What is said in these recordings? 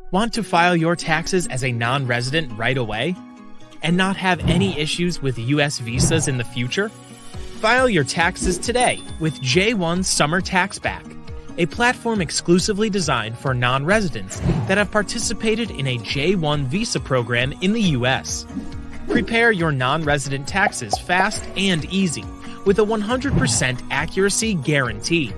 Want to file your taxes as a non-resident right away? And not have any issues with U.S. visas in the future? File your taxes today with J1 Summer Tax Back, a platform exclusively designed for non-residents that have participated in a J1 visa program in the U.S. Prepare your non-resident taxes fast and easy with a 100% accuracy guarantee,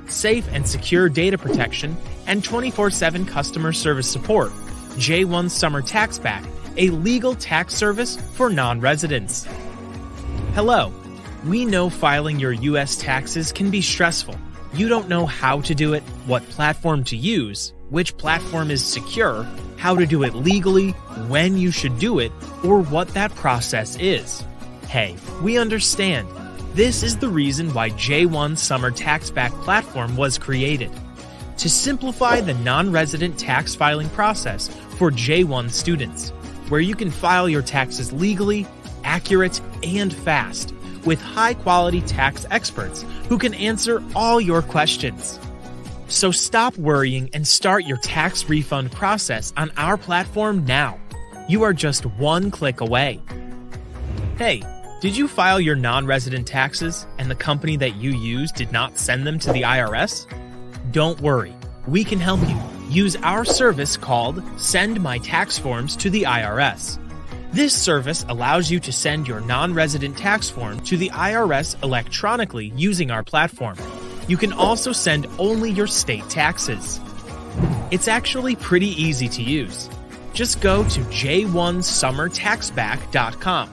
safe and secure data protection, and 24/7 customer service support. J1 Summer Tax Back, a legal tax service for non-residents. Hello. We know filing your U.S. taxes can be stressful. You don't know how to do it, what platform to use, which platform is secure, how to do it legally, when you should do it, or what that process is. Hey, we understand. This is the reason why J1 Summer Tax Back platform was created. To simplify the non-resident tax filing process for J1 students, where you can file your taxes legally, accurate, and fast, with high-quality tax experts who can answer all your questions. So stop worrying and start your tax refund process on our platform now. You are just one click away. Hey, did you file your non-resident taxes and the company that you use did not send them to the IRS? Don't worry, we can help you. Use our service called Send My Tax Forms to the IRS. This service allows you to send your non-resident tax form to the IRS electronically using our platform. You can also send only your state taxes. It's actually pretty easy to use. Just go to j1summertaxback.com